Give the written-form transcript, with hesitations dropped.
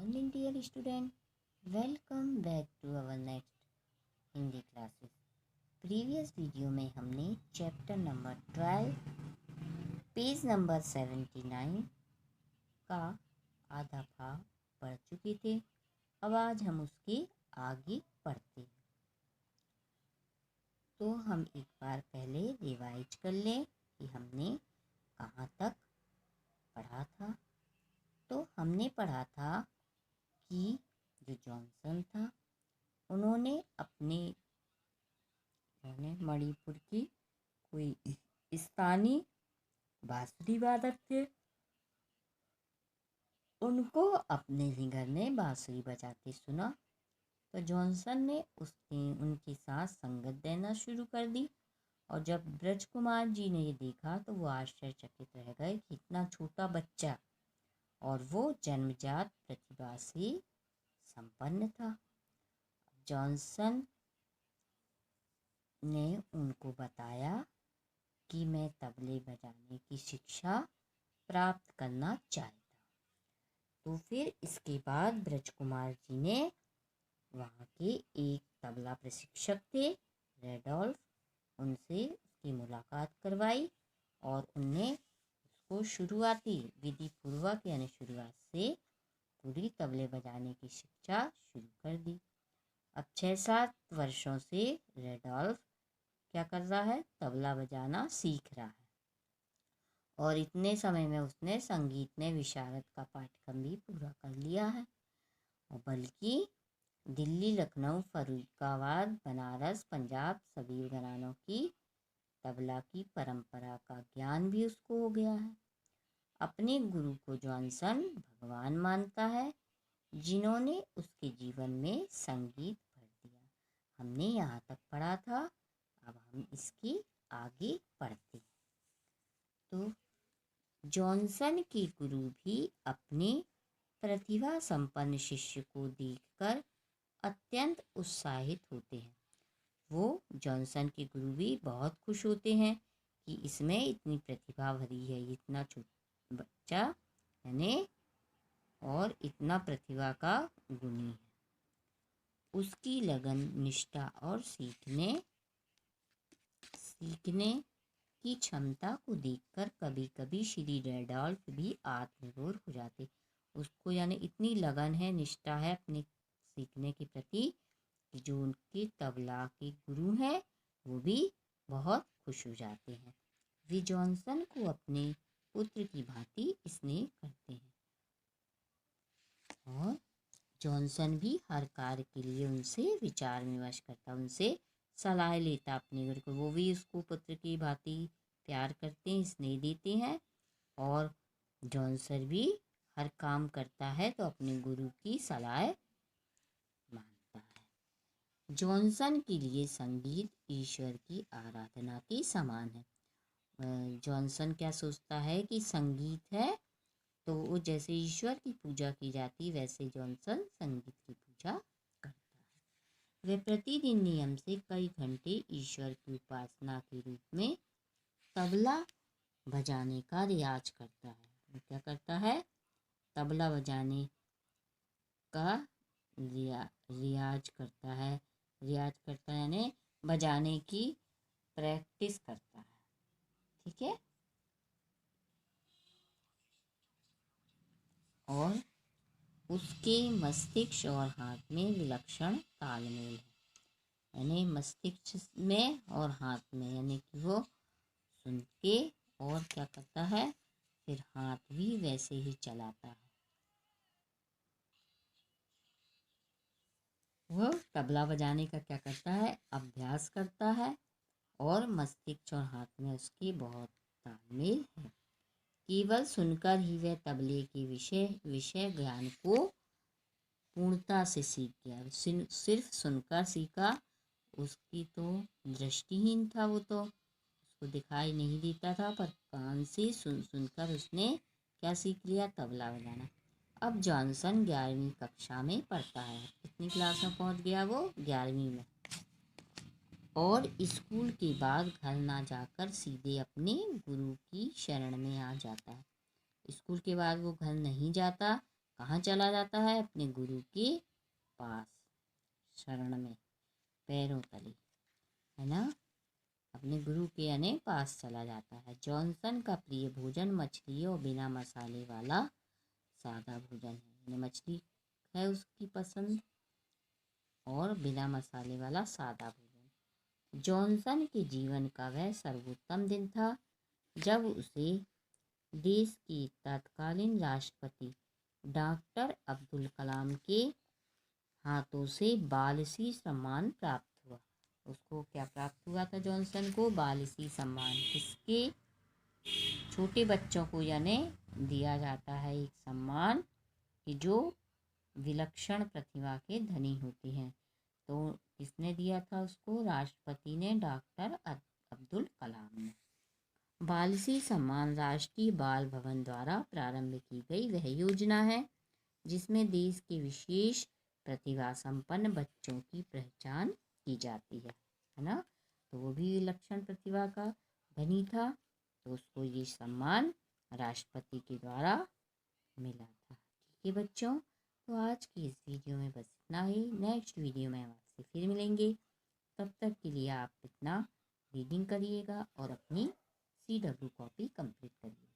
morning, dear student. Welcome back to our next Hindi classes. Previous video में हमने chapter number 12 page number 79 का आधा भाग पढ़ चुके थे। अब आज हम उसके आगे पढ़ते हैं। तो हम एक बार पहले रिवाइज कर लें कि हमने कहाँ तक पढ़ा था। तो हमने पढ़ा था कि जो जॉनसन था उन्होंने मणिपुर की कोई स्थानीय बांसुरी वादक थे, उनको अपने ही घर में बांसुरी बजाते सुना। तो जॉनसन ने उनके साथ संगत देना शुरू कर दी। और जब ब्रजकुमार जी ने ये देखा तो वो आश्चर्यचकित रह गए कि इतना छोटा बच्चा और वो जन्मजात प्रतिभा से संपन्न था। जॉनसन ने उनको बताया कि मैं तबले बजाने की शिक्षा प्राप्त करना चाहता। तो फिर इसके बाद ब्रजकुमार जी ने वहाँ के एक तबला प्रशिक्षक थे रेडोल्फ, उनसे उसकी मुलाकात करवाई और उनने उसको शुरुआती विधि पूर्वक यानी शुरुआत से पूरी तबले बजाने की शिक्षा शुरू कर दी। अब 6-7 वर्षों से रेडोल्फ क्या कर रहा है, तबला बजाना सीख रहा है। और इतने समय में उसने संगीत में विशारद का पाठ्यक्रम भी पूरा कर लिया है। और बल्कि दिल्ली, लखनऊ, फर्रुखाबाद, बनारस, पंजाब सभी घरानों की तबला की परंपरा का ज्ञान भी उसको हो गया है। अपने गुरु को जॉनसन भगवान मानता है, जिन्होंने उसके जीवन में संगीत भर दिया। हमने यहाँ तक पढ़ा था, अब हम इसके आगे पढ़ते हैं। तो जॉनसन के गुरु भी अपने प्रतिभा संपन्न शिष्य को देखकर अत्यंत उत्साहित होते हैं। वो जॉनसन के गुरु भी बहुत खुश होते हैं कि इसमें इतनी प्रतिभा भरी है, इतना छोटा बच्चा यानी और इतना प्रतिभा का गुणी है। उसकी लगन, निष्ठा और सीखने की क्षमता को देखकर कभी कभी श्री रेडोल्फ भी आत्मविभोर हो जाते। उसको यानी इतनी लगन है, निष्ठा है अपने सीखने के प्रति, जो उनके तबला के गुरु हैं वो भी बहुत खुश हो जाते हैं। वे जॉनसन को अपने पुत्र की भांति स्नेह करते हैं और जॉनसन भी हर कार्य के लिए उनसे विचार विमर्श करता, उनसे सलाह लेता अपने गुरु को। वो भी उसको पुत्र की भांति प्यार करते हैं, स्नेह देते हैं। और जॉनसन भी हर काम करता है तो अपने गुरु की सलाह मानता है। जॉनसन के लिए संगीत ईश्वर की आराधना के समान है। जॉनसन क्या सोचता है कि संगीत है तो वो जैसे ईश्वर की पूजा की जाती वैसे जॉनसन संगीत की पूजा करता है। वह प्रतिदिन नियम से कई घंटे ईश्वर की उपासना के रूप में तबला बजाने का रियाज करता है। वो क्या करता है, तबला बजाने का रियाज करता है यानी बजाने की प्रैक्टिस करता है। ठीक है। और उसके मस्तिष्क और हाथ में विलक्षण तालमेल है, यानी मस्तिष्क में और हाथ में, यानी कि वो सुन के और क्या करता है, फिर हाथ भी वैसे ही चलाता है। वो तबला बजाने का क्या करता है, अभ्यास करता है और मस्तिष्क और हाथ में उसके बहुत तालमेल है। केवल सुनकर ही वह तबले के विषय ज्ञान को पूर्णता से सीख गया। सिर्फ सुनकर सीखा, उसकी तो दृष्टिहीन था, वो तो उसको दिखाई नहीं देता था, पर कान से सुनकर उसने क्या सीख लिया, तबला बजाना। अब जॉनसन 11वीं कक्षा में पढ़ता है। कितनी क्लास में पहुंच गया वो, 11वीं में। और स्कूल के बाद घर ना जाकर सीधे अपने गुरु की शरण में आ जाता है। स्कूल के बाद वो घर नहीं जाता, कहाँ चला जाता है? अपने गुरु के पास, शरण में, पैरों तले, है ना। अपने गुरु के यानी पास चला जाता है। जॉनसन का प्रिय भोजन मछली और बिना मसाले वाला सादा भोजन है। यानी मछली है उसकी पसंद और बिना मसाले वाला सादा भोजन। जॉनसन के जीवन का वह सर्वोत्तम दिन था जब उसे देश के तत्कालीन राष्ट्रपति डॉक्टर अब्दुल कलाम के हाथों से बालश्री सम्मान प्राप्त हुआ। उसको क्या प्राप्त हुआ था? जॉनसन को बालश्री सम्मान। किसके? छोटे बच्चों को यानी दिया जाता है एक सम्मान कि जो विलक्षण प्रतिभा के धनी होते हैं। तो किसने दिया था उसको? राष्ट्रपति ने, डॉक्टर अब्दुल कलाम ने। बालश्री सम्मान राष्ट्रीय बाल भवन द्वारा प्रारंभ की गई वह योजना है जिसमें देश के विशेष प्रतिभा संपन्न बच्चों की पहचान की जाती है ना। तो वो भी विलक्षण प्रतिभा का धनी था, तो उसको ये सम्मान राष्ट्रपति के द्वारा मिला था। ठीक है बच्चों, तो आज की इस वीडियो में बस इतना ही। नेक्स्ट वीडियो में हम आपसे फिर मिलेंगे। तब तक के लिए आप इतना रीडिंग करिएगा और अपनी CW कॉपी कंप्लीट करिए।